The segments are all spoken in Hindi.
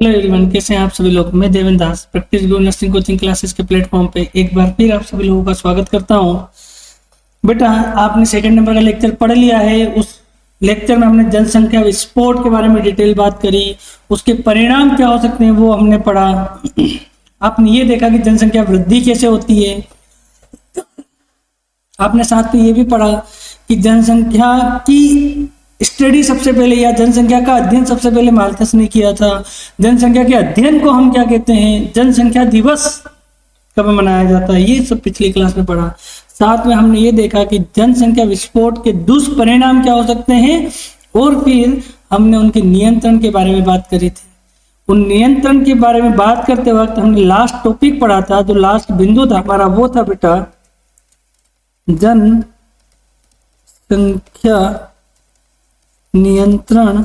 हेलो एवरीवन, कैसे हैं आप सभी लोग। मैं देवेंद्र दास प्रैक्टिस गुरु नर्सिंग कोचिंग क्लासेस के प्लेटफॉर्म पे एक बार फिर आप सभी लोगों का स्वागत करता हूं। बेटा, आपने सेकंड नंबर का लेक्चर पढ़ लिया है। उस लेक्चर में हमने जनसंख्या विस्फोट के बारे में डिटेल बात करी, उसके परिणाम क्या हो सकते हैं वो हमने पढ़ा। आपने ये देखा कि जनसंख्या वृद्धि कैसे होती है। आपने साथ में ये भी पढ़ा कि जनसंख्या की स्टडी सबसे पहले या जनसंख्या का अध्ययन सबसे पहले माल्थस ने किया था। जनसंख्या के अध्ययन को हम क्या कहते हैं, जनसंख्या दिवस कब मनाया जाता है, ये सब पिछली क्लास में पढ़ा। साथ में हमने ये देखा कि जनसंख्या विस्फोट के दुष्परिणाम क्या हो सकते हैं, और फिर हमने उनके नियंत्रण के बारे में बात करी थी। उन नियंत्रण के बारे में बात करते वक्त हमने लास्ट टॉपिक पढ़ा था, जो लास्ट बिंदु था हमारा वो था बेटा जनसंख्या नियंत्रण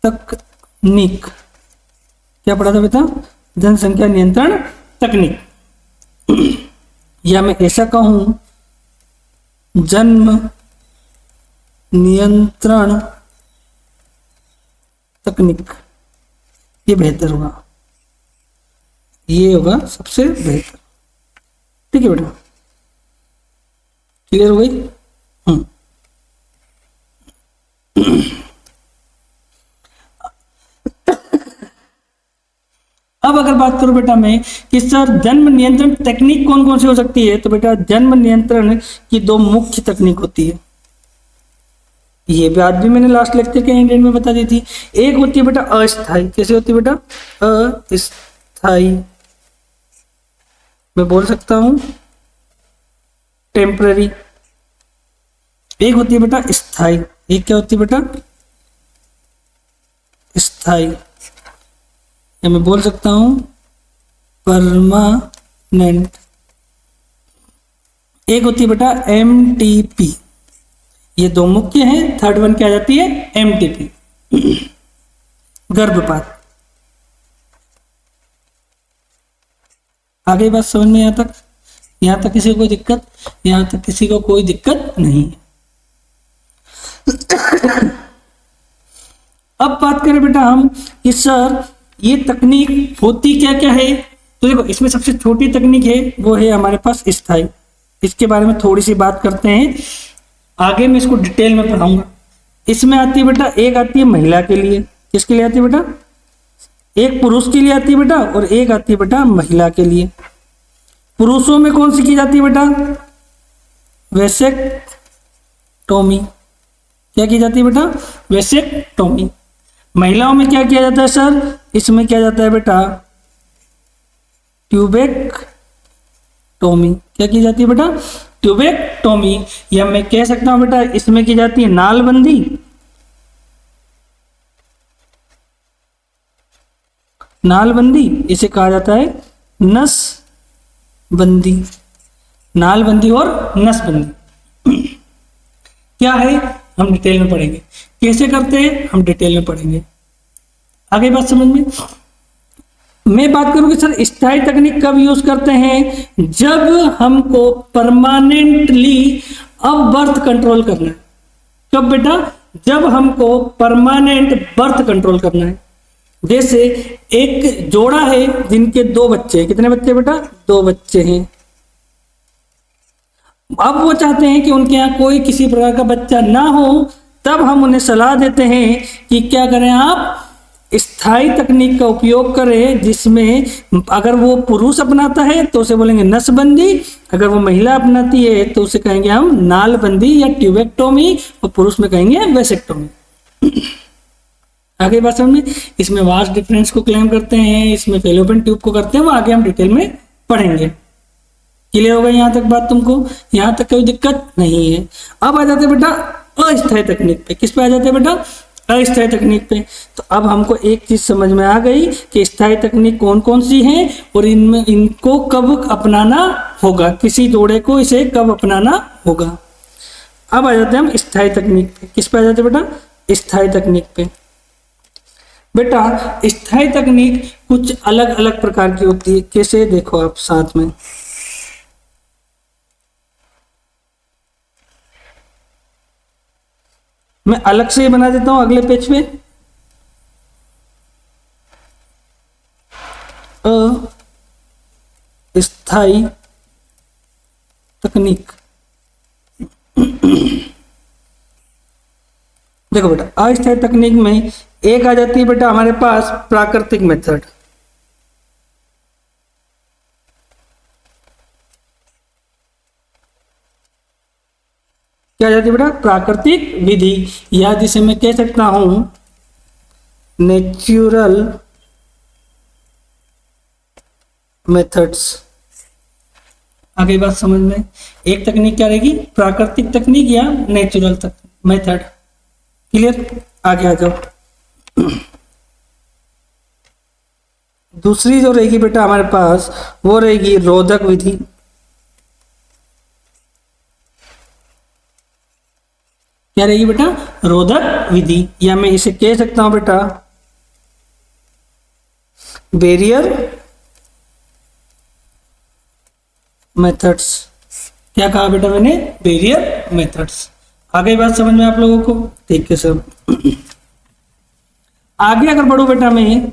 तकनीक। क्या पढ़ा था बेटा? जनसंख्या नियंत्रण तकनीक, या मैं ऐसा कहूं जन्म नियंत्रण तकनीक, ये बेहतर होगा, ये होगा सबसे बेहतर। ठीक है बेटा, क्लियर हो गई? अब अगर बात करूं बेटा मैं कि सर जन्म नियंत्रण तकनीक कौन कौन सी हो सकती है, तो बेटा जन्म नियंत्रण की दो मुख्य तकनीक होती है। ये भी आज भी मैंने लास्ट लेक्चर के एंड में बता दी थी। एक होती है बेटा अस्थाई। कैसे होती है बेटा? अस्थाई, मैं बोल सकता हूं टेम्पररी। एक होती है बेटा स्थाई। एक क्या होती है बेटा? स्थाई, या मैं बोल सकता हूं परमानेंट। एक होती है बेटा एमटीपी। ये दो मुख्य हैं। थर्ड वन क्या आ जाती है? एमटीपी, गर्भपात। आगे बात समझ में? यहां तक किसी को कोई दिक्कत? यहां तक किसी को कोई दिक्कत नहीं है। अब बात करें बेटा हम कि सर ये तकनीक होती क्या क्या है, तो देखो इसमें सबसे छोटी तकनीक है वो है हमारे पास स्थाई। इसके बारे में थोड़ी सी बात करते हैं, आगे मैं इसको डिटेल में पढ़ाऊंगा। इसमें आती है बेटा, एक आती है महिला के लिए। किसके लिए आती है बेटा? एक पुरुष के लिए आती है बेटा, और एक आती है बेटा महिला के लिए। पुरुषों में कौन सी की जाती है बेटा? वेसेक्टोमी। क्या की जाती है बेटा? वेसेक्टोमी। महिलाओं में क्या किया जाता है सर? इसमें किया जाता है बेटा ट्यूबेक्टोमी। क्या की जाती है बेटा? ट्यूबेक्टोमी। या मैं कह सकता हूं बेटा इसमें की जाती है नालबंदी। नालबंदी इसे कहा जाता है नसबंदी। नालबंदी और नसबंदी क्या है हम डिटेल में पढ़ेंगे। कैसे करते हैं हम डिटेल में पढ़ेंगे। आगे बात समझ में? मैं बात करूं कि सर स्थायी तकनीक कब यूज करते हैं? जब हमको परमानेंटली अब बर्थ कंट्रोल करना है। कब बेटा? जब हमको परमानेंट बर्थ कंट्रोल करना है। जैसे एक जोड़ा है जिनके दो बच्चे हैं। कितने बच्चे बेटा? दो बच्चे हैं। अब वो चाहते हैं कि उनके यहाँ कोई किसी प्रकार का बच्चा ना हो, तब हम उन्हें सलाह देते हैं कि क्या करें, आप स्थायी तकनीक का उपयोग करें, जिसमें अगर वो पुरुष अपनाता है तो उसे बोलेंगे नसबंदी, अगर वो महिला अपनाती है तो उसे कहेंगे हम नालबंदी या ट्यूबेक्टोमी, और पुरुष में कहेंगे वेसेक्टोमी। आगे बात समझ में? इसमें वास्ट डिफरेंस को क्लेम करते हैं, इसमें फेलोपियन ट्यूब को करते हैं, वो आगे हम डिटेल में पढ़ेंगे। क्लियर हो गई यहां तक बात तुमको? यहां तक कोई दिक्कत नहीं है। अब आ जाते बेटा अस्थायी तकनीक पे। किस पे आ जाते बेटा? अस्थायी तकनीक पे। तो अब हमको एक चीज समझ में आ गई कि स्थायी तकनीक कौन कौन सी हैं और इनमें इनको कब अपनाना होगा, किसी जोड़े को इसे कब अपनाना होगा। अब आ जाते हैं हम स्थायी तकनीक पे। किस पे आ जाते बेटा? स्थायी तकनीक पे। बेटा स्थायी तकनीक कुछ अलग अलग प्रकार की होती है। कैसे? देखो आप साथ में, मैं अलग से ही बना देता हूं अगले पेज पे। अस्थाई तकनीक। देखो बेटा, अस्थायी तकनीक में एक आ जाती है बेटा हमारे पास प्राकृतिक मेथड। क्या आ जाती है बेटा? प्राकृतिक विधि, या जिसे मैं कह सकता हूं नेचुरल मेथड्स। आगे बात समझ में, एक तकनीक क्या रहेगी? प्राकृतिक तकनीक या नेचुरल मेथड। क्लियर? आगे आ जाओ। दूसरी जो रहेगी बेटा हमारे पास वो रहेगी रोधक विधि। क्या रहेगी बेटा? रोधक विधि, या मैं इसे कह सकता हूं बेटा बैरियर मेथड्स। क्या कहा बेटा मैंने? Barrier methods. आगे बात समझ में आप लोगों को? ठीक है सर। आगे अगर बढ़ो बेटा मैं,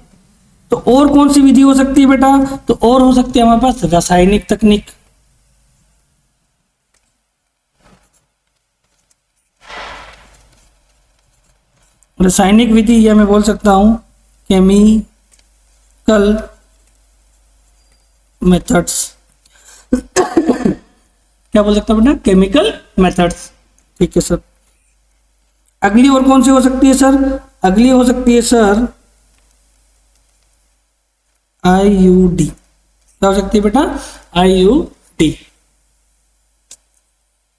तो और कौन सी विधि हो सकती है बेटा? तो और हो सकती है हमारे पास रासायनिक तकनीक। रासायनिक विधि, या मैं बोल सकता हूं केमिकल मेथड्स। क्या बोल सकता हूं बेटा? Chemical methods. ठीक है सर। अगली और कौन सी हो सकती है सर? अगली हो सकती है सर आईयूडी। क्या हो सकती है बेटा? आईयूडी,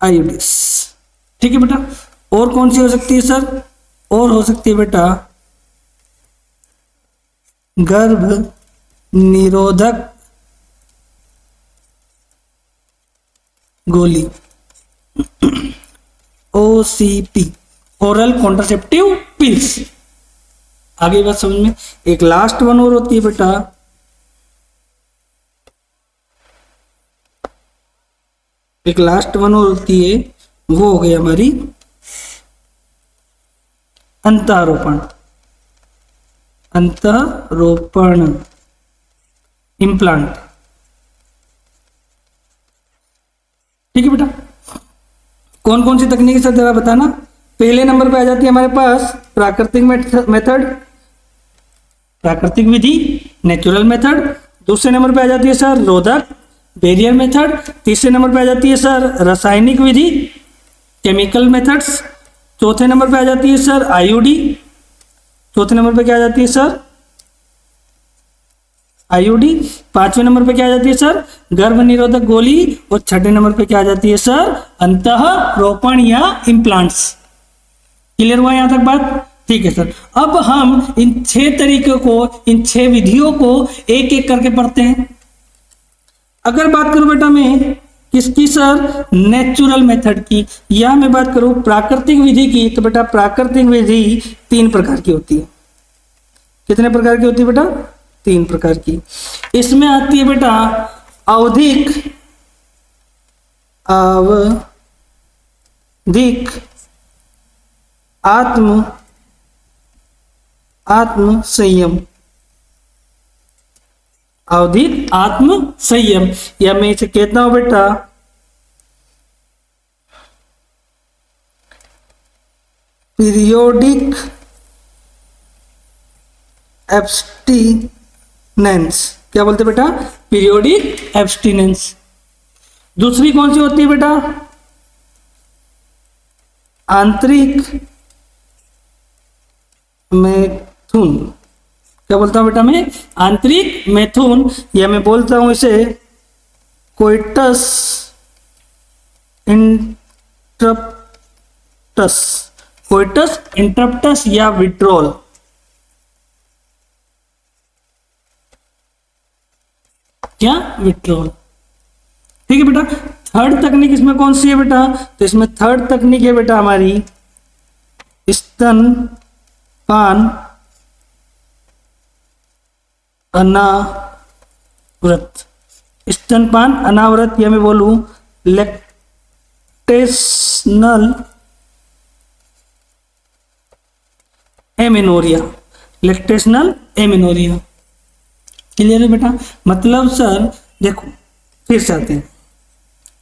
आईयूडीस। ठीक है बेटा। और कौन सी हो सकती है सर? और हो सकती है बेटा गर्भ निरोधक गोली, ओसीपी, ओरल कॉन्ट्रासेप्टिव पिल्स। आगे बात समझ में। एक लास्ट वन और होती है बेटा एक लास्ट वन और होती है, वो हो गई हमारी अंतःरोपण। अंतःरोपण इम्प्लांट। ठीक है बेटा। कौन कौन सी तकनीक से जरा बताना। पहले नंबर पे आ जाती है हमारे पास प्राकृतिक मेथड, प्राकृतिक विधि, नेचुरल मेथड। दूसरे नंबर पे आ जाती है सर रोधक, बैरियर मेथड। तीसरे नंबर पे आ जाती है सर रासायनिक विधि, केमिकल मेथड्स। चौथे नंबर पे आ जाती है सर आईयूडी। चौथे नंबर पे क्या आ जाती है सर? आईयूडी। पांचवें नंबर पे क्या आ जाती है सर? गर्भ निरोधक गोली। और छठे नंबर पे क्या आ जाती है सर? अंतःरोपण या इम्प्लांट्स। क्लियर हुआ यहां तक बात? ठीक है सर। अब हम इन 6 तरीकों को, इन 6 विधियों को एक एक करके पढ़ते हैं। अगर बात करूं बेटा मैं किसकी सर? नेचुरल मेथड की, या मैं बात करूं प्राकृतिक विधि की, तो बेटा प्राकृतिक विधि 3 प्रकार की होती है। कितने प्रकार की होती है बेटा? 3 प्रकार की। इसमें आती है बेटा आवधिक आत्म संयम। आवधिक आत्म संयम, या मैं इसे कहता हूं बेटा पीरियोडिक एब्स्टिनेंस। क्या बोलते बेटा? Periodic abstinence. दूसरी कौन सी होती है बेटा? आंतरिक मैथुन। क्या बोलता हूं बेटा मैं? आंतरिक मैथुन, या मैं बोलता हूं इसे कोइटस इंटरप्टस। कोइटस इंटरप्टस या विड्रॉल। क्या? विड्रॉल। ठीक है बेटा। थर्ड तकनीक इसमें कौन सी है बेटा? तो इसमें थर्ड तकनीक है बेटा हमारी स्तनपान अनावृत। स्तनपान अनावृत, या मैं बोलूं lactational amenorrhea. Lactational amenorrhea. Clear है बेटा? मतलब सर देखो फिर से आते हैं,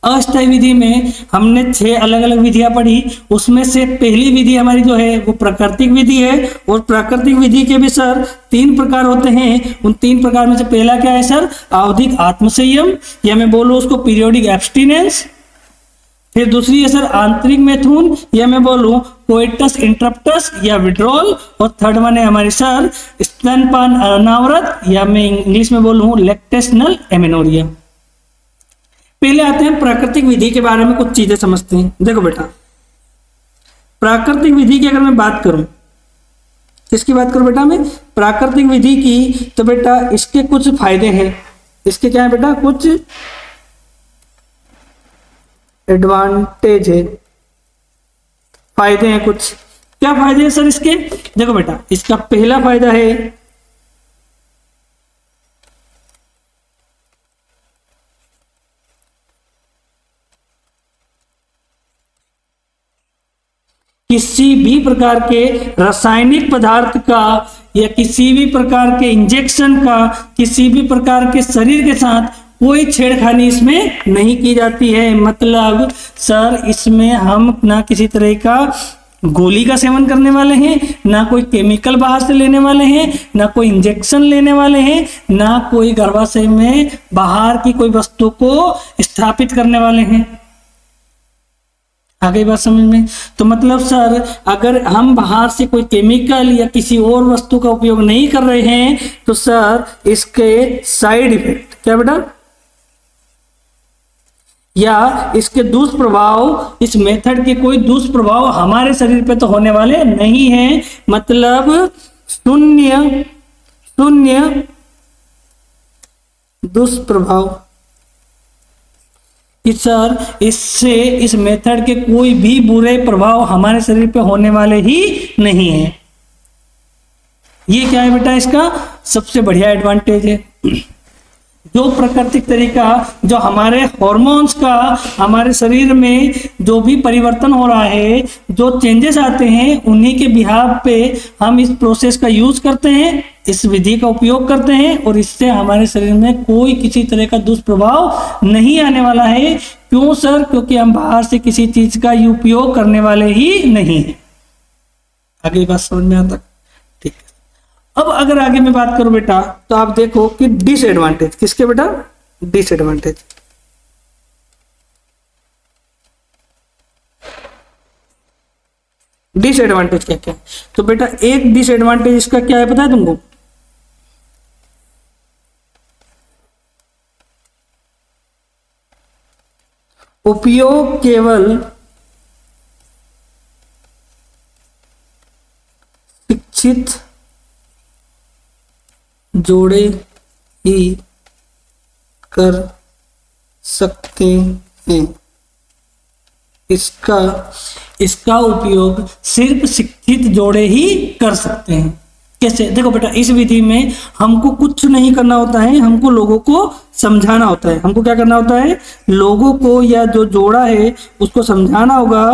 अस्थायी विधि में हमने 6 अलग अलग विधियां पढ़ी, उसमें से पहली विधि हमारी जो है वो प्राकृतिक विधि है, और प्राकृतिक विधि के भी सर 3 प्रकार होते हैं। उन 3 प्रकार में से पहला क्या है सर? आवधिक आत्मसंयम, या मैं बोलूँ उसको पीरियोडिक एब्स्टिनेंस। फिर दूसरी है सर आंतरिक मैथुन, या मैं बोलूँ कोइटस इंटरप्टस या विड्रॉल। और थर्ड वन है हमारी सर स्तनपान अनावृत, या मैं इंग्लिश में बोलूँ लैक्टेशनल एमेनोरिया। पहले आते हैं प्राकृतिक विधि के बारे में, कुछ चीजें समझते हैं। देखो बेटा, प्राकृतिक विधि की अगर मैं बात करूं, किसकी बात करूं बेटा मैं? प्राकृतिक विधि की। तो बेटा इसके कुछ फायदे हैं। इसके क्या है बेटा? कुछ एडवांटेज है, फायदे हैं कुछ। क्या फायदे हैं सर इसके? देखो बेटा, इसका पहला फायदा है किसी भी प्रकार के रासायनिक पदार्थ का या किसी भी प्रकार के इंजेक्शन का, किसी भी प्रकार के शरीर के साथ कोई छेड़खानी इसमें नहीं की जाती है। मतलब सर इसमें हम ना किसी तरह का गोली का सेवन करने वाले हैं, ना कोई केमिकल बाहर से लेने वाले हैं, ना कोई इंजेक्शन लेने वाले हैं, ना कोई गर्भाशय में बाहर की कोई वस्तु को स्थापित करने वाले हैं। आ गई बात समझ में? तो मतलब सर अगर हम बाहर से कोई केमिकल या किसी और वस्तु का उपयोग नहीं कर रहे हैं तो सर इसके साइड इफेक्ट क्या बेटा, या इसके दुष्प्रभाव, इस मेथड के कोई दुष्प्रभाव हमारे शरीर पे तो होने वाले नहीं है। मतलब शून्य दुष्प्रभाव कि सर इससे, इस मेथड के कोई भी बुरे प्रभाव हमारे शरीर पे होने वाले ही नहीं है। ये क्या है बेटा? इसका सबसे बढ़िया एडवांटेज है। जो प्राकृतिक तरीका, जो हमारे हॉर्मोन्स का हमारे शरीर में जो भी परिवर्तन हो रहा है, जो चेंजेस आते हैं, उन्हीं के बिहाफ पे हम इस प्रोसेस का यूज करते हैं, इस विधि का उपयोग करते हैं, और इससे हमारे शरीर में कोई किसी तरह का दुष्प्रभाव नहीं आने वाला है। क्यों सर? क्योंकि हम बाहर से किसी चीज का उपयोग करने वाले ही नहीं है। आगे बात समझ में आता? ठीक है। अब अगर आगे मैं बात करूं बेटा, तो आप देखो कि डिसएडवांटेज किसके बेटा? डिसएडवांटेज। डिसएडवांटेज क्या क्या है? तो बेटा एक डिसएडवांटेज इसका क्या है पता है तुमको? उपयोग केवल शिक्षित जोड़े ही कर सकते हैं। इसका उपयोग सिर्फ शिक्षित जोड़े ही कर सकते हैं। कैसे? देखो बेटा, इस विधि में हमको कुछ नहीं करना होता है, हमको लोगों को समझाना होता है। हमको क्या करना होता है? लोगों को या जो जोड़ा है उसको समझाना होगा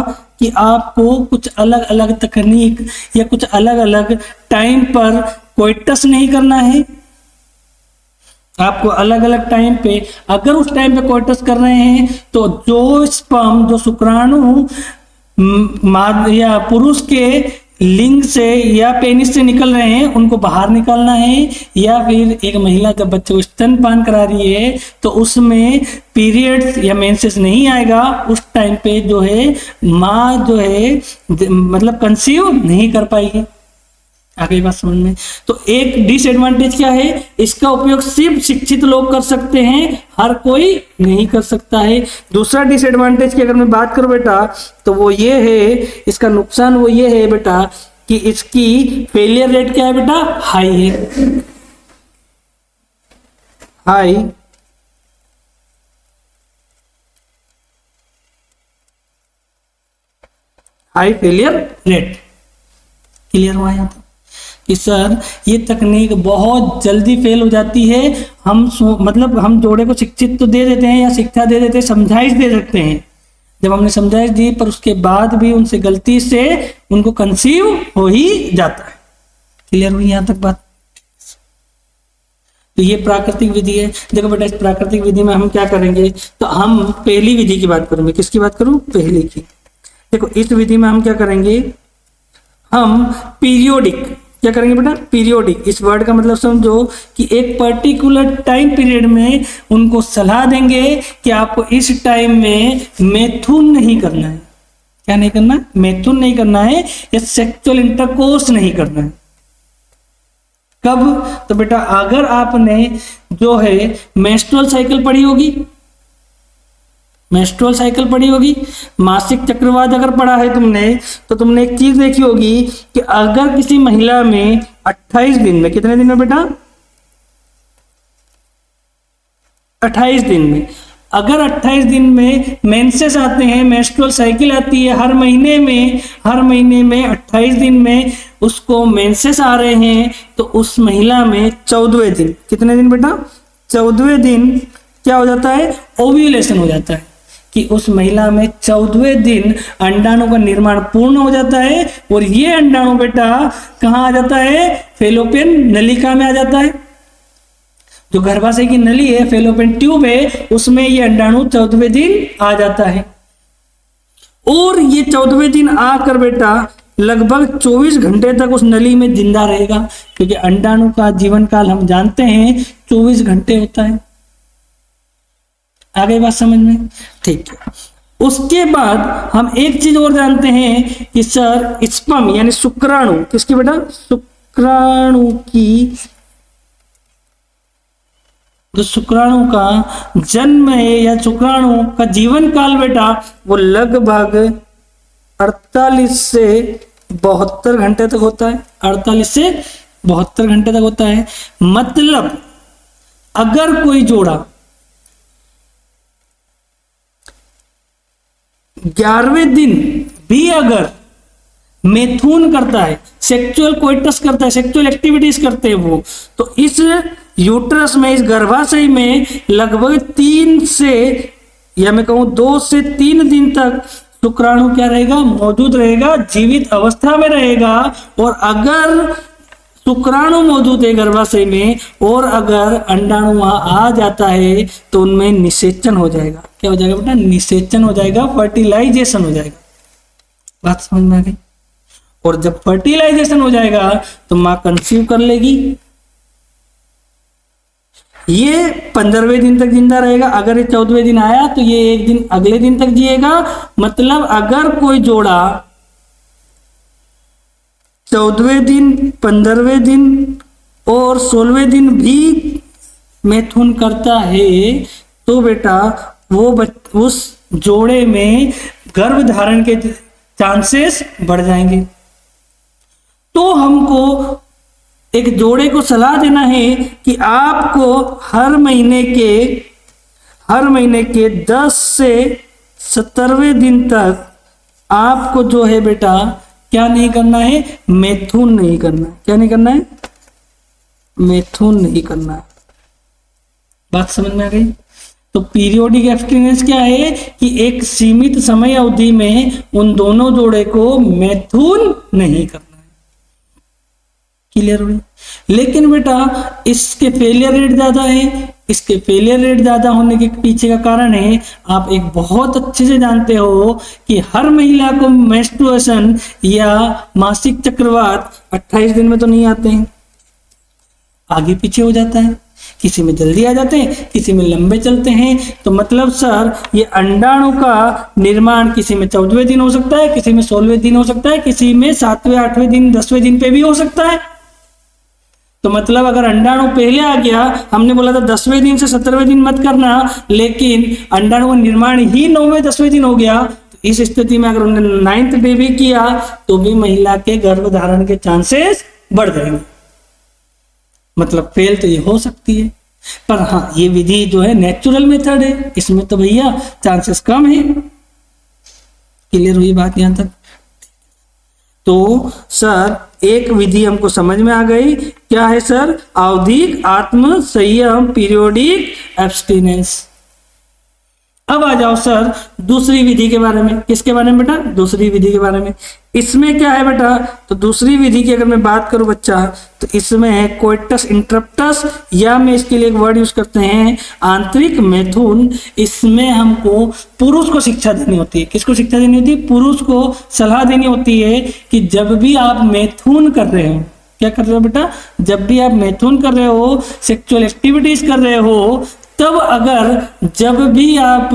कि आपको कुछ अलग अलग तकनीक या कुछ अलग अलग टाइम पर कोइटस नहीं करना है। आपको अलग अलग टाइम पे, अगर उस टाइम पे कोइटस कर रहे हैं तो जो स्पर्म, जो शुक्राणु या पुरुष के लिंग से या पेनिस से निकल रहे हैं उनको बाहर निकालना है। या फिर एक महिला जब बच्चे को स्तनपान करा रही है तो उसमें पीरियड्स या मेंसेस नहीं आएगा, उस टाइम पे जो है माँ जो है मतलब कंसीव नहीं कर पाएगी। आगे बात समझ में? तो एक डिसएडवांटेज क्या है? इसका उपयोग सिर्फ शिक्षित लोग कर सकते हैं, हर कोई नहीं कर सकता है। दूसरा डिसएडवांटेज की अगर मैं बात करूं बेटा, तो वो ये है, इसका नुकसान वो ये है बेटा कि इसकी फेलियर रेट क्या है बेटा? हाई है। High failure rate. क्लियर हुआ यहाँ तक कि सर ये तकनीक बहुत जल्दी फेल हो जाती है। मतलब हम जोड़े को शिक्षित तो दे देते हैं या शिक्षा दे देते हैं, समझाइश दे सकते हैं। जब हमने समझाइश दी पर उसके बाद भी उनसे गलती से उनको कंसीव हो ही जाता है। क्लियर हुई यहाँ तक बात? तो ये प्राकृतिक विधि है। देखो बेटा, इस प्राकृतिक विधि में हम क्या करेंगे, तो हम पहली विधि की बात करूंगे। किसकी बात करूं? पहली की। देखो इस विधि में हम क्या करेंगे, हम पीरियोडिक, क्या करेंगे बेटा? पीरियोडिक। इस वर्ड का मतलब समझो कि एक पर्टिकुलर टाइम पीरियड में उनको सलाह देंगे कि आपको इस टाइम में मैथुन नहीं करना है। क्या नहीं करना है? मैथुन नहीं करना है, या सेक्सुअल इंटरकोर्स नहीं करना है। कब? तो बेटा अगर आपने जो है मेंस्ट्रुअल साइकिल पढ़ी होगी, मेंस्ट्रुअल साइकिल पढ़ी होगी, मासिक चक्रवात अगर पढ़ा है तुमने, तो तुमने एक चीज देखी होगी कि अगर किसी महिला में 28 दिन में, कितने दिन में बेटा? 28 दिन में, अगर 28 दिन में मेंसेस आते हैं, मेंस्ट्रुअल साइकिल आती है हर महीने में 28 दिन में उसको मेंसेस आ रहे हैं, तो उस महिला में 14वें दिन, कितने दिन बेटा? 14वें दिन क्या हो जाता है? ओव्यूलेशन हो जाता है, कि उस महिला में 14वें दिन अंडाणु का निर्माण पूर्ण हो जाता है। और ये अंडाणु बेटा कहाँ आ जाता है? फेलोपियन नलिका में आ जाता है। जो गर्भाशय की नली है, फेलोपियन ट्यूब है, उसमें ये अंडाणु 14वें दिन आ जाता है। और ये 14वें दिन आकर बेटा लगभग 24 घंटे तक उस नली में जिंदा रहेगा, क्योंकि अंडाणु का जीवन काल हम जानते हैं 24 घंटे होता है। आ गई बात समझ में? ठीक है। उसके बाद हम एक चीज और जानते हैं कि सर स्पर्म यानी शुक्राणु, किसकी बेटा? शुक्राणु की, जो शुक्राणु का जन्म है या शुक्राणु का जीवन काल बेटा वो लगभग 48 से 72 घंटे तक होता है। 48 से 72 घंटे तक होता है। मतलब अगर कोई जोड़ा 11वें दिन भी अगर मैथुन करता है, सेक्सुअल कोइटस करता है, सेक्सुअल एक्टिविटीज करते हैं वो, तो इस यूट्रस में, इस गर्भाशय में लगभग 3 से, या मैं कहूं 2 से 3 दिन तक शुक्राणु क्या रहेगा? मौजूद रहेगा, जीवित अवस्था में रहेगा। और अगर शुक्राणु मौजूद है गर्भाशय में और अगर अंडाणु वहां आ जाता है तो उनमें निषेचन हो जाएगा। क्या हो जाएगा बेटा? निषेचन हो जाएगा, फर्टिलाइजेशन हो जाएगा। बात समझ में आ गई? और जब फर्टिलाइजेशन हो जाएगा तो मां कंसीव कर लेगी। ये 15वें दिन तक जिंदा रहेगा। अगर ये 14वें दिन आया तो ये एक दिन अगले दिन तक जिएगा। मतलब अगर कोई जोड़ा 14वें दिन, 15वें दिन और 16वें दिन भी मैथुन करता है तो बेटा वो उस जोड़े में गर्भ धारण के चांसेस बढ़ जाएंगे। तो हमको एक जोड़े को सलाह देना है कि आपको हर महीने के 10 से 17वें दिन तक आपको जो है बेटा क्या नहीं करना है? मैथुन नहीं करना। क्या नहीं करना है? मैथुन नहीं करना है। बात समझ में आ गई? तो पीरियोडिक एब्स्टिनेंस क्या है कि एक सीमित समय अवधि में उन दोनों जोड़े को मैथुन नहीं करना है। क्लियर हुई? लेकिन बेटा इसके फेलियर रेट ज्यादा है। इसके फेलियर रेट ज्यादा होने के पीछे का कारण है, आप एक बहुत अच्छे से जानते हो कि हर महिला को मेंस्ट्रुएशन या मासिक चक्रवात 28 दिन में तो नहीं आते हैं, आगे पीछे हो जाता है। किसी में जल्दी आ जाते हैं, किसी में लंबे चलते हैं। तो मतलब सर ये अंडाणु का निर्माण किसी में 14वें दिन हो सकता है, किसी में 16वें दिन हो सकता है, किसी में 7वें, 8वें दिन, 10वें दिन पे भी हो सकता है। तो मतलब अगर अंडाणु पहले आ गया, हमने बोला था 10वें दिन से 17वें दिन मत करना, लेकिन अंडाणु का निर्माण ही 9वें 10वें दिन हो गया, तो इस स्थिति में अगर उन्होंने 9th डे भी किया तो भी महिला के गर्भ धारण के चांसेस बढ़ जाएंगे। मतलब फेल तो ये हो सकती है, पर हाँ ये विधि जो है नेचुरल मेथड है, इसमें तो भैया चांसेस कम है। क्लियर हुई बात यहां तक? तो सर एक विधि हमको समझ में आ गई, क्या है सर? आवधिक आत्म संयम, पीरियोडिक एब्स्टिनेंस। अब आ जाओ सर दूसरी विधि के बारे में। किसके बारे में बेटा? दूसरी विधि के बारे में। इसमें क्या है बेटा? तो दूसरी विधि की अगर मैं बात करूं बच्चा, तो इसमें है कोइटस इंटरप्टस, या मैं इसके लिए एक वर्ड यूज करते हैं आंतरिक मैथुन। इसमें हमको पुरुष को शिक्षा देनी होती है। किसको शिक्षा देनी होती है? पुरुष को सलाह देनी होती है कि जब भी आप मैथुन कर रहे हो, क्या कर रहे हो बेटा? जब भी आप मैथुन कर रहे हो, सेक्सुअल एक्टिविटीज कर रहे हो, तब अगर जब भी आप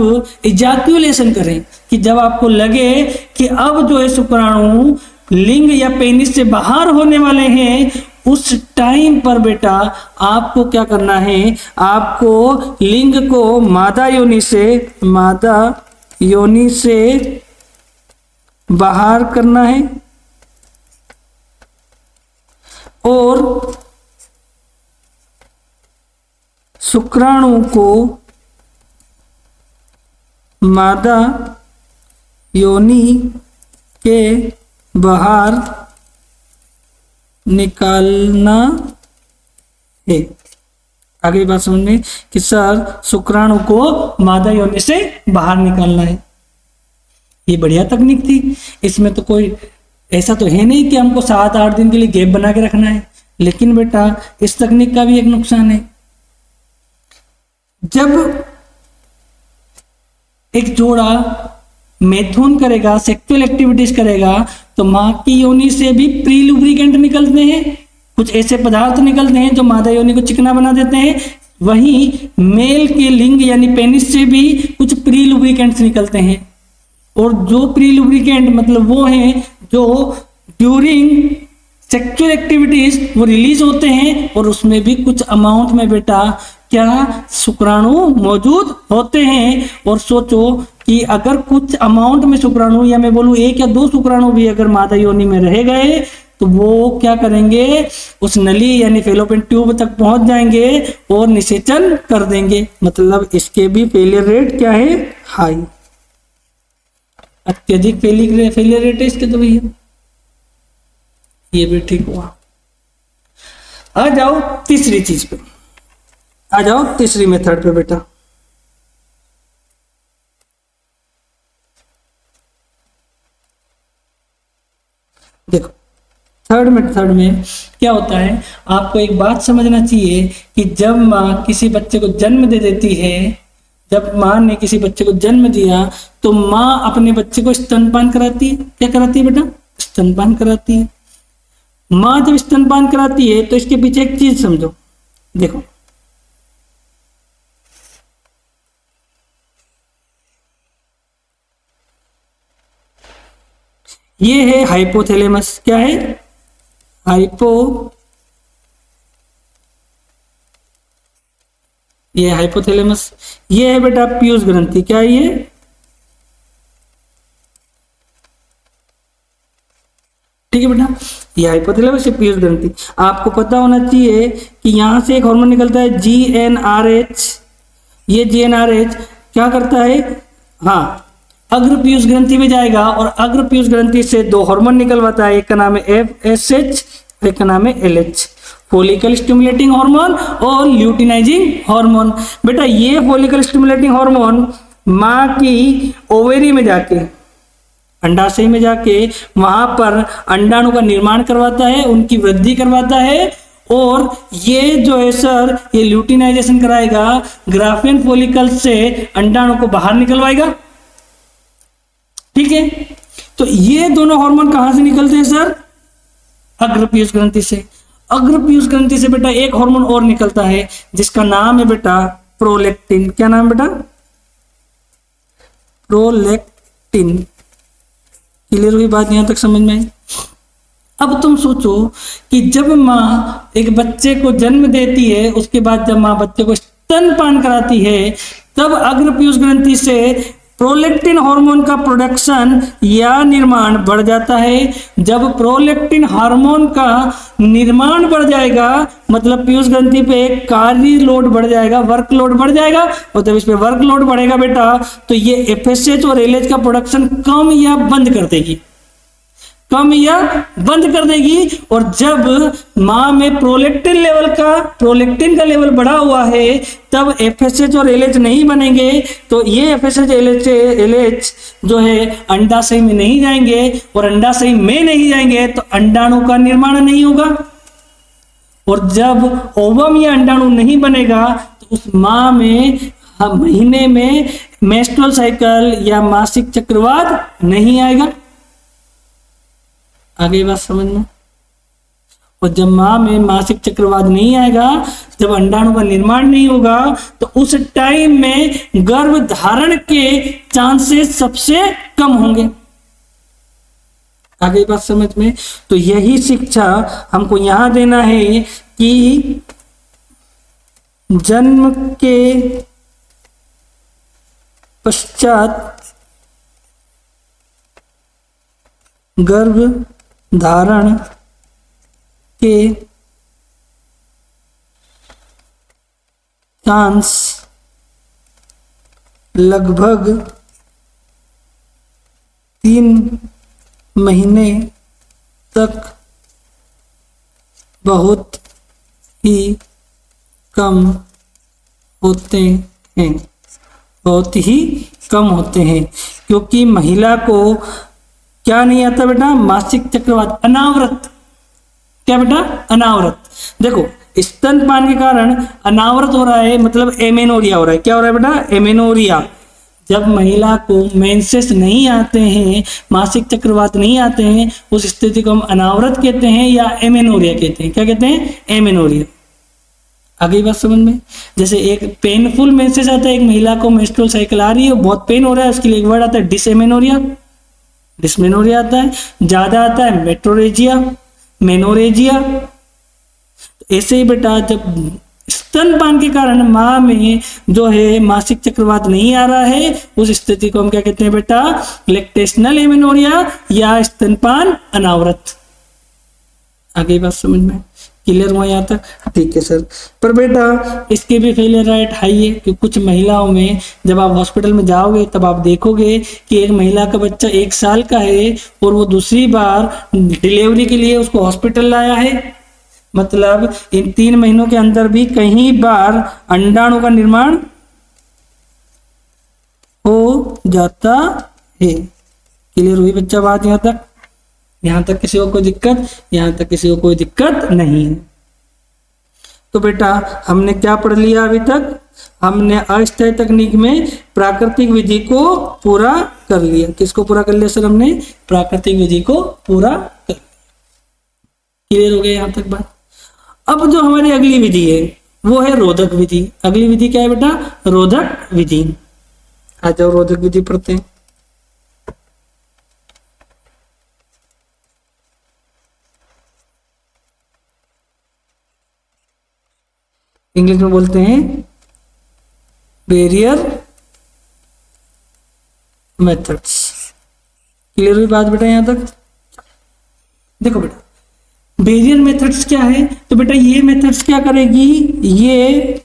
इजैक्यूलेशन करें, कि जब आपको लगे कि अब जो है शुक्राणु लिंग या पेनिस से बाहर होने वाले हैं, उस टाइम पर बेटा आपको क्या करना है? आपको लिंग को मादा योनि से बाहर करना है और शुक्राणु को मादा योनि के बाहर निकालना है। आगे बात समझ में कि सर शुक्राणु को मादा योनि से बाहर निकालना है। ये बढ़िया तकनीक थी। इसमें तो कोई ऐसा तो है नहीं कि हमको 7-8 दिन के लिए गैप बना के रखना है। लेकिन बेटा इस तकनीक का भी एक नुकसान है। जब एक जोड़ा मैथुन करेगा, सेक्सुअल एक्टिविटीज करेगा, तो मां की योनि से भी प्री लुब्रिकेंट निकलते हैं, कुछ ऐसे पदार्थ निकलते हैं जो मादा योनि को चिकना बना देते हैं। वहीं मेल के लिंग यानी पेनिस से भी कुछ प्री लुब्रिकेंट्स निकलते हैं। और जो प्री लुब्रिकेंट मतलब वो हैं जो ड्यूरिंग सेक्सुअल एक्टिविटीज वो रिलीज होते हैं, और उसमें भी कुछ अमाउंट में बेटा क्या शुक्राणु मौजूद होते हैं। और सोचो कि अगर कुछ अमाउंट में शुक्राणु, या मैं बोलूं 1 या 2 शुक्राणु भी अगर मादा योनि में रह गए, तो वो क्या करेंगे? उस नली यानी फेलोपियन ट्यूब तक पहुंच जाएंगे और निषेचन कर देंगे। मतलब इसके भी फेलियर रेट क्या है? हाई, अत्यधिक फेलियर रेट है इसके। तो भैया ये भी ठीक हुआ। आ जाओ तीसरी चीज पे, आ जाओ तीसरी मेथड पे बेटा। देखो थर्ड मेथड में क्या होता है, आपको एक बात समझना चाहिए कि जब माँ किसी बच्चे को जन्म दे देती है, जब माँ ने किसी बच्चे को जन्म दिया, तो माँ अपने बच्चे को स्तनपान कराती है। क्या कराती है बेटा? स्तनपान कराती है। माँ जब स्तनपान कराती है तो इसके पीछे एक चीज समझो। देखो ये है हाइपोथैलेमस। क्या है? ये हाइपोथैलेमस। ये है बेटा पीयूष ग्रंथि। क्या है ये? ठीक है बेटा, ये हाइपोथैलेमस, ये पीयूष ग्रंथि। आपको पता होना चाहिए कि यहां से एक हार्मोन निकलता है GnRH। ये GnRH क्या करता है? हाँ, अग्र पीयूष ग्रंथि में जाएगा और अग्र पीयूष ग्रंथि से 2 हार्मोन निकलवाता है। एक का नाम है FSH, एक का नाम है LH, फॉलिकल स्टिमुलेटिंग हार्मोन और ल्यूटिनाइजिंग हार्मोन। बेटा ये फॉलिकल स्टिमुलेटिंग हार्मोन माँ की ओवेरी में जाके, अंडाशय में जाके वहां पर अंडाणु का निर्माण करवाता है, उनकी वृद्धि करवाता है। और ये जो है सर, ये ल्यूटिनाइजेशन कराएगा, ग्राफियन फॉलिकल से अंडाणु को बाहर निकलवाएगा। ठीक है, तो ये दोनों हार्मोन कहां से निकलते हैं सर? अग्र पीयूष ग्रंथि से। अग्र पीयूष ग्रंथि से बेटा एक हार्मोन और निकलता है जिसका नाम है बेटा प्रोलेक्टिन। क्या नाम बेटा? प्रोलेक्टिन। क्लियर हुई बात? यहां तक समझ में आई? अब तुम सोचो कि जब माँ एक बच्चे को जन्म देती है, उसके बाद जब माँ बच्चे को स्तनपान कराती है, तब अग्र पीयूष ग्रंथि से प्रोलेक्टिन हार्मोन का प्रोडक्शन या निर्माण बढ़ जाता है। जब प्रोलेक्टिन हार्मोन का निर्माण बढ़ जाएगा, मतलब पीयूष ग्रंथि पे कार्य लोड बढ़ जाएगा, वर्क लोड बढ़ जाएगा, और जब इस पे वर्क लोड बढ़ेगा बेटा, तो ये FSH और LH का प्रोडक्शन कम या बंद कर देगी। कम या बंद कर देगी। और जब माँ में प्रोलेक्टिन का लेवल बढ़ा हुआ है तब एफएसएच और एलएच नहीं बनेंगे। तो ये एफएसएच एलएच जो है अंडाशय में नहीं जाएंगे, और अंडाशय में नहीं जाएंगे तो अंडाणु का निर्माण नहीं होगा। और जब ओवम या अंडाणु नहीं बनेगा तो उस माँ में महीने में मेंस्ट्रुअल साइकिल या मासिक चक्रवात नहीं आएगा। आगे बात समझ में। और जब माँ में मासिक चक्रवात नहीं आएगा, जब अंडाणु का निर्माण नहीं होगा, तो उस टाइम में गर्भ धारण के चांसेस सबसे कम होंगे। आगे बात समझ में। तो यही शिक्षा हमको यहां देना है कि जन्म के पश्चात गर्भ धारण के चांस लगभग 3 महीने तक बहुत ही कम होते हैं, बहुत ही कम होते हैं। क्योंकि महिला को क्या नहीं आता बेटा? मासिक चक्रवात, अनावृत। क्या बेटा? अनावृत। देखो स्तनपान के कारण अनावृत हो रहा है, मतलब एमेनोरिया हो रहा है। क्या हो रहा है बेटा? एमेनोरिया। जब महिला को मेंसेस नहीं आते हैं, मासिक चक्रवात नहीं आते हैं, उस स्थिति को हम अनावृत कहते हैं या एमेनोरिया कहते हैं। क्या कहते हैं? एमेनोरिया। आगे बात समझ में। जैसे एक पेनफुल मेंसेस आता है, एक महिला को मेंस्ट्रुअल साइकिल आ रही है, बहुत पेन हो रहा है, उसके लिए एक वर्ड आता है डिसएमेनोरिया। डिसमेनोरिया आता है, ज्यादा आता है मेट्रोरेजिया, मेनोरेजिया। ऐसे ही बेटा जब स्तनपान के कारण माँ में जो है मासिक चक्रवात नहीं आ रहा है, उस स्थिति को हम क्या कहते हैं बेटा? लैक्टेशनल एमेनोरिया या स्तनपान अनावृत। आगे बात समझ में क्लियर हुआ यहाँ तक? ठीक है सर। पर बेटा इसके भी फेलियर रेट हाई है, कि कुछ महिलाओं में जब आप हॉस्पिटल में जाओगे तब आप देखोगे कि एक महिला का बच्चा 1 साल का है और वो दूसरी बार डिलीवरी के लिए उसको हॉस्पिटल लाया है। मतलब इन 3 महीनों के अंदर भी कई बार अंडाणु का निर्माण हो जाता है। क्लियर हुई बच्चा बात यहाँ तक? यहाँ तक किसी को कोई दिक्कत? यहाँ तक किसी को कोई दिक्कत नहीं है। तो बेटा हमने क्या पढ़ लिया अभी तक? हमने अस्थायी तकनीक में प्राकृतिक विधि को पूरा कर लिया। किसको पूरा कर लिया सर? हमने प्राकृतिक विधि को पूरा कर लिया। क्लियर हो गया यहाँ तक बात? अब जो हमारी अगली विधि है वो है रोधक विधि। अगली विधि क्या है बेटा? रोधक विधि। आ जाओ रोधक विधि पढ़ते हैं। इंग्लिश में बोलते हैं बैरियर मेथड्स। क्लियर हुई बात बेटा यहाँ तक? देखो बेटा बैरियर मेथड्स क्या है? तो बेटा ये मेथड्स क्या करेगी? ये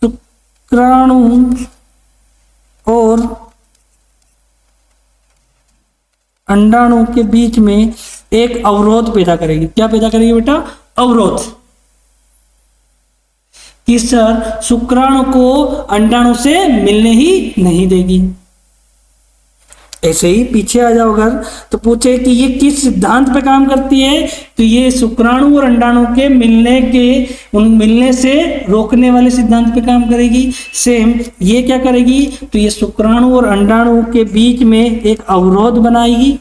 शुक्राणु और अंडाणु के बीच में एक अवरोध पैदा करेगी। क्या पैदा करेगी बेटा? अवरोध। कि सर शुक्राणु को अंडाणु से मिलने ही नहीं देगी। ऐसे ही पीछे आ जाओ अगर तो पूछे कि ये किस सिद्धांत पे काम करती है? तो ये शुक्राणु और अंडाणु के मिलने से रोकने वाले सिद्धांत पे काम करेगी। सेम ये क्या करेगी? तो ये शुक्राणु और अंडाणु के बीच में एक अवरोध बनाएगी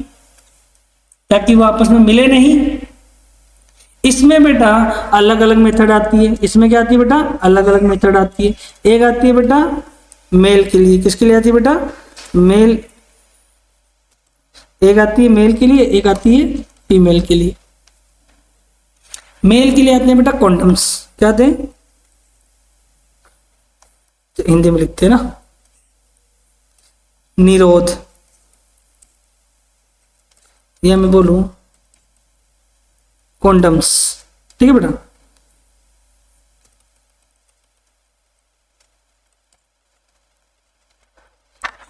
ताकि वो आपस में मिले नहीं। इसमें बेटा अलग अलग मेथड आती है। इसमें क्या आती है बेटा? अलग अलग मेथड आती है। एक आती है बेटा मेल के लिए। किसके लिए आती है बेटा? मेल। एक आती है मेल के लिए, एक आती है फीमेल के लिए। मेल के लिए आते हैं बेटा कॉन्डम्स। क्या आते हैं? तो हिंदी में लिखते हैं ना, निरोध, या मैं बोलूं कॉन्डम्स। ठीक है बेटा?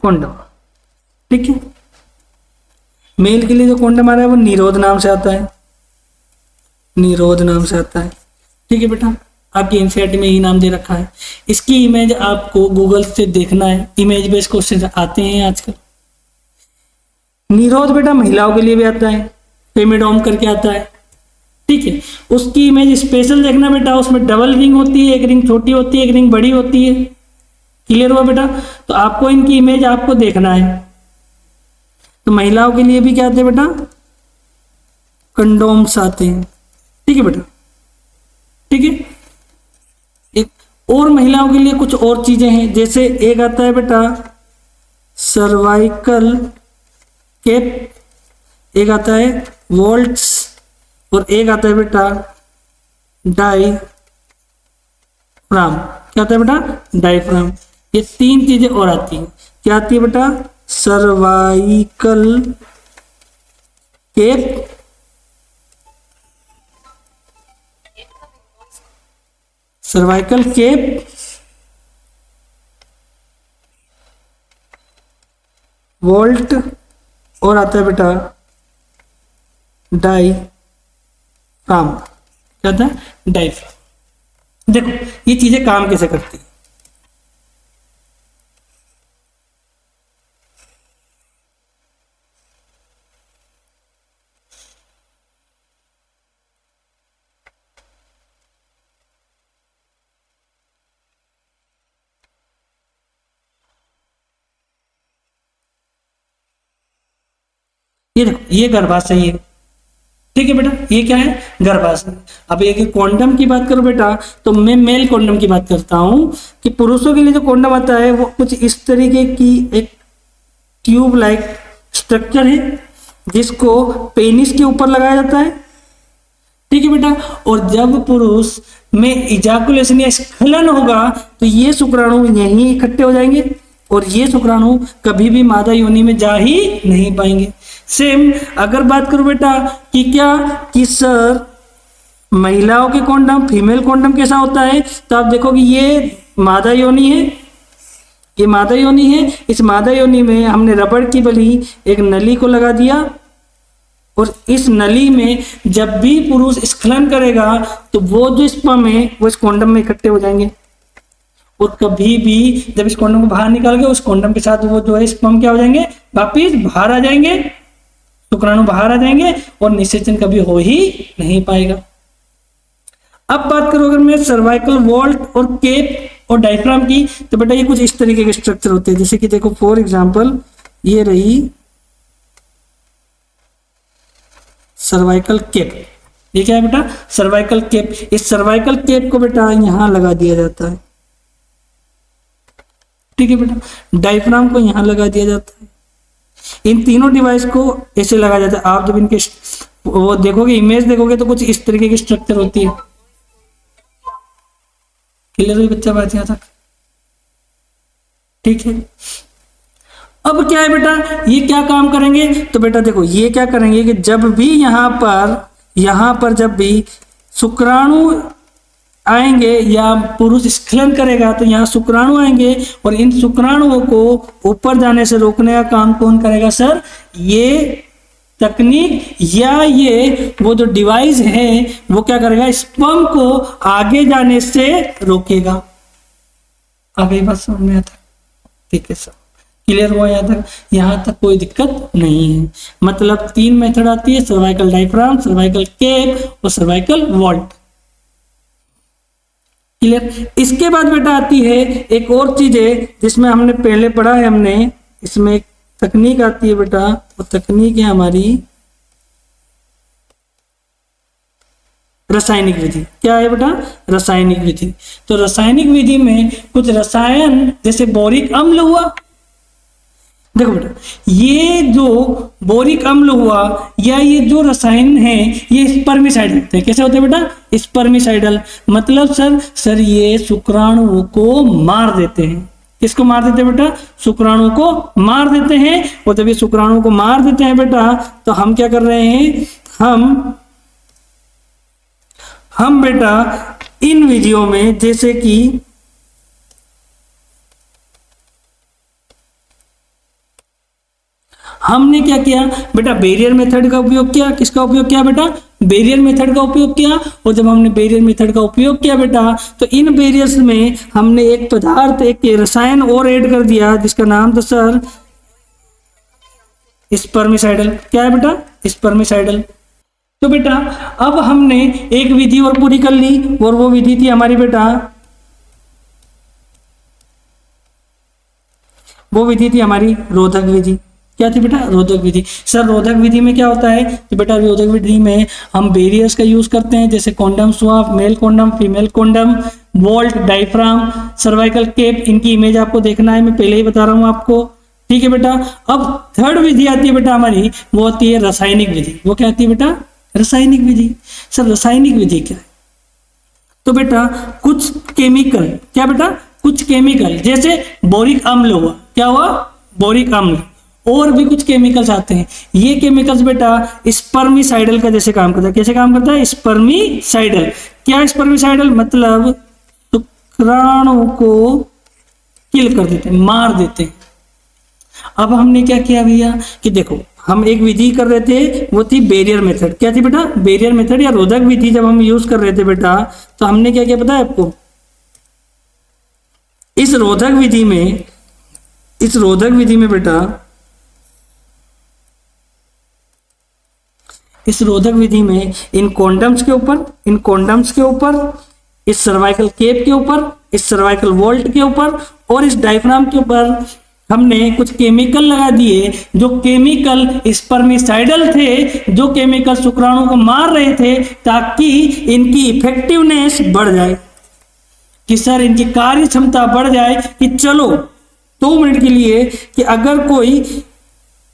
कॉन्डम। ठीक है। मेल के लिए जो कॉन्डम आ रहा है वो निरोध नाम से आता है, निरोध नाम से आता है। ठीक है बेटा, आपकी एनसीईआरटी में ही नाम दे रखा है। इसकी इमेज आपको गूगल से देखना है, इमेज बेस्ड क्वेश्चन आते हैं आजकल। निरोध बेटा महिलाओं के लिए भी आता है, फेमिडोम करके आता है। ठीक है, उसकी इमेज स्पेशल देखना बेटा, उसमें डबल रिंग होती है, एक रिंग छोटी होती है, एक रिंग बड़ी होती है। क्लियर हुआ बेटा? तो आपको इनकी इमेज आपको देखना है। तो महिलाओं के लिए भी क्या आते हैं बेटा? कंडोम्स आते हैं। ठीक है बेटा, ठीक है। एक और महिलाओं के लिए कुछ और चीजें हैं, जैसे एक आता है बेटा सर्वाइकल केप, एक आता है वॉल्ट्स, और एक आता है बेटा डायफ्राम। क्या आता है बेटा? डायफ्राम। ये 3 चीजें और आती हैं। क्या आती है बेटा? Cervical cap, cervical cap, vault, और आता है बेटा डायफ्राम। क्या आता है? डायफ्राम। देखो ये चीजें काम कैसे करती है। ये देखो ये गर्भाशय है। ठीक है बेटा, ये क्या है? गर्भाशय। अब एक कॉन्डम की बात करो बेटा, तो मैं मेल कॉन्डम की बात करता हूं कि पुरुषों के लिए जो कॉन्डम आता है वो कुछ इस तरीके की एक ट्यूब लाइक स्ट्रक्चर है, जिसको पेनिस के ऊपर लगाया जाता है। ठीक है बेटा, और जब पुरुष में इजाकुलेशन या स्खलन होगा तो ये शुक्राणु यहीं इकट्ठे हो जाएंगे, और ये शुक्राणु कभी भी मादा योनि में जा ही नहीं पाएंगे। सेम अगर बात करूं बेटा कि क्या कि सर महिलाओं के कॉन्डम, फीमेल कॉन्डम कैसा होता है, तो आप देखो कि ये मादा योनि है, ये मादा योनि है। इस मादा योनि में हमने रबड़ की बली एक नली को लगा दिया, और इस नली में जब भी पुरुष स्खलन करेगा तो वो जो स्पर्म है वो इस कॉन्डम में इकट्ठे हो जाएंगे, और कभी भी जब इस कॉन्डम को बाहर निकाल के उस कॉन्डम के साथ वो जो है स्पर्म क्या हो जाएंगे? वापिस बाहर आ जाएंगे, शुक्राणु बाहर आ जाएंगे, और निषेचन कभी हो ही नहीं पाएगा। अब बात करो अगर मैं सर्वाइकल वॉल्ट और केप और डायफ्राम की, तो बेटा ये कुछ इस तरीके के स्ट्रक्चर होते हैं। जैसे कि देखो फॉर एग्जांपल ये रही सर्वाइकल केप। ये क्या है बेटा? Cervical cap. इस सर्वाइकल केप को बेटा यहां लगा दिया जाता है। ठीक है बेटा, डायफ्राम को यहां लगा दिया जाता है। इन तीनों डिवाइस को ऐसे लगाया जाता है। आप जब इनके वो देखोगे, इमेज देखोगे, तो कुछ इस तरीके की स्ट्रक्चर होती है। क्लियर हुई बच्चा बात यहां तक? ठीक है, अब क्या है बेटा, ये क्या काम करेंगे? तो बेटा देखो ये क्या करेंगे कि जब भी यहां पर जब भी शुक्राणु आएंगे या पुरुष स्खलन करेगा तो यहाँ शुक्राणु आएंगे, और इन शुक्राणुओं को ऊपर जाने से रोकने का काम कौन करेगा सर? ये तकनीक या ये वो जो डिवाइस है वो क्या करेगा? स्पर्म को आगे जाने से रोकेगा। आगे बात समझ में आता? ठीक है सर, क्लियर हुआ यहाँ तक? यहाँ तक कोई दिक्कत नहीं है। मतलब 3 मेथड आती है, सर्वाइकल डायफ्राम, सर्वाइकल केप और सर्वाइकल वॉल्ट। क्लियर? इसके बाद बेटा आती है एक और चीज है जिसमें हमने पहले पढ़ा है, हमने इसमें एक तकनीक आती है बेटा, वो तकनीक है हमारी रासायनिक विधि। क्या है बेटा? रासायनिक विधि। तो रासायनिक विधि में कुछ रसायन जैसे बोरिक अम्ल हुआ, देखो बेटा ये जो बोरिक अम्ल हुआ या ये जो रसायन है ये स्पर्मिसाइडल होते हैं। कैसे होते हैं बेटा? स्पर्मिसाइडल। मतलब सर ये शुक्राणुओं को मार देते हैं। किसको मार देते हैं बेटा? शुक्राणु को मार देते हैं। और जब ये शुक्राणु को मार देते हैं बेटा तो हम क्या कर रहे हैं? हम बेटा इन विधियों में जैसे कि हमने क्या किया बेटा, बैरियर मेथड का उपयोग किया। किसका उपयोग किया बेटा, बैरियर मेथड का उपयोग किया। और जब हमने बैरियर मेथड का उपयोग किया बेटा, तो इन बैरियर्स में हमने एक पदार्थ, एक रसायन और ऐड कर दिया जिसका नाम था सर स्पर्मिसाइडल। क्या है बेटा, स्पर्मिसाइडल। तो बेटा अब हमने एक विधि और पूरी कर ली, और वो विधि थी हमारी बेटा, वो विधि थी हमारी रोधक विधि। क्या थी बेटा, रोधक विधि। सर रोधक विधि में क्या होता है, तो बेटा रोधक विधि में हम बैरियर्स का यूज करते हैं, जैसे कॉन्डम्स हुआ, male condom, female condom, vault, diaphragm, cervical cap. इनकी इमेज आपको देखना है, मैं पहले ही बता रहा हूं आपको, ठीक है बेटा। अब थर्ड विधि आती है बेटा हमारी, वो आती है रासायनिक विधि। वो क्या आती है बेटा, रासायनिक विधि। सर रासायनिक विधि क्या है, तो बेटा कुछ केमिकल, क्या बेटा, कुछ केमिकल जैसे बोरिक अम्ल हुआ, क्या हुआ, बोरिक अम्ल, और भी कुछ केमिकल्स आते हैं। ये केमिकल्स बेटा स्पर्मिसाइडल का जैसे काम करता है। कैसे काम करता है, स्पर्मिसाइडल। क्या स्पर्मिसाइडल, मतलब शुक्राणु को किल कर देते हैं, मार देते हैं। अब हमने क्या किया भैया कि देखो, हम एक विधि कर रहे थे, वो थी बैरियर मेथड। क्या थी बेटा, बैरियर मेथड या रोधक विधि जब हम यूज कर रहे थे बेटा, तो हमने क्या किया पता है आपको, इस रोधक विधि में, इस रोधक विधि में बेटा, इस रोधक विधि में इन कॉन्डम्स के ऊपर, इन कॉन्डम्स के ऊपर, इस सर्वाइकल केप के ऊपर, इस सर्वाइकल वोल्ट के ऊपर और इस डायफ्राम के ऊपर हमने कुछ केमिकल लगा दिए, जो केमिकल स्पर्मिसाइडल थे, जो केमिकल शुक्राणु को मार रहे थे, ताकि इनकी इफेक्टिवनेस बढ़ जाए, कि सर इनकी कार्य क्षमता बढ़ जाए, कि चलो 2 मिनट के लिए कि अगर कोई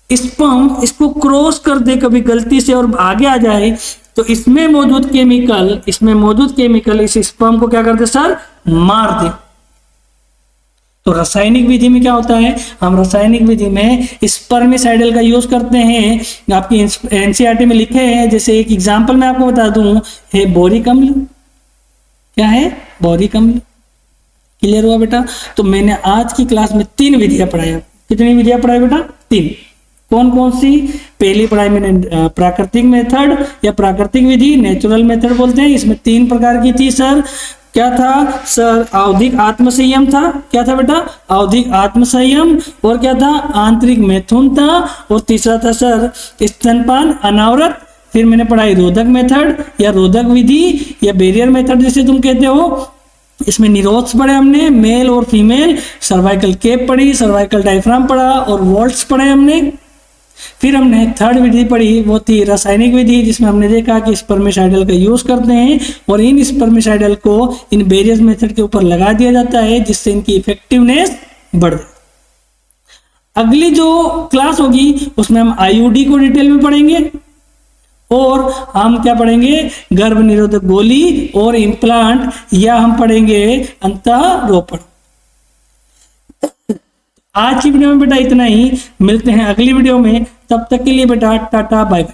स्पर्म इसको क्रॉस कर दे कभी गलती से और आगे आ जाए, तो इसमें मौजूद केमिकल, इसमें मौजूद केमिकल इस स्पर्म को क्या कर दे सर, मार दे। तो रासायनिक विधि में क्या होता है, हम रासायनिक विधि में स्पर्मिसाइडल का यूज करते हैं। आपकी एनसीईआरटी में लिखे हैं, जैसे एक एग्जांपल मैं आपको बता दूं, है बोरिक अम्ल। क्या है, बोरिक अम्ल। क्लियर हुआ बेटा। तो मैंने आज की क्लास में 3 विधियां पढ़ाई। कितनी विधियां पढ़ाई बेटा, 3। कौन कौन सी, पहली पढ़ाई मैंने प्राकृतिक मेथड या प्राकृतिक विधि, नेचुरल मेथड बोलते हैं, इसमें 3 प्रकार की थी सर। क्या था सर, आवधिक आत्मसंयम था। क्या था बेटा, आवधिक आत्मसंयम। और क्या था, आंतरिक मैथुन था। और तीसरा था सर स्तनपान अनावृत। फिर मैंने पढ़ाई रोधक मेथड या रोधक विधि या बैरियर मेथड जिसे तुम कहते हो। इसमें निरोध्स पढ़े हमने, मेल और फीमेल, सर्वाइकल केप पढ़ी, सर्वाइकल डायफ्राम पढ़ा और वोल्ट्स पढ़े हमने। फिर हमने थर्ड विधि पढ़ी, वो थी रासायनिक विधि, जिसमें हमने देखा कि स्पर्मिसाइडल का यूज करते हैं और इन स्पर्मिसाइडल को इन बैरियर मेथड के ऊपर लगा दिया जाता है, जिससे इनकी इफेक्टिवनेस बढ़ जाए। अगली जो क्लास होगी उसमें हम आईयूडी को डिटेल में पढ़ेंगे, और हम क्या पढ़ेंगे, गर्भ निरोधक गोली और इम्प्लांट, या हम पढ़ेंगे अंतःरोपण। आज की वीडियो में बेटा इतना ही, मिलते हैं अगली वीडियो में, तब तक के लिए बेटा टाटा बाय बाय।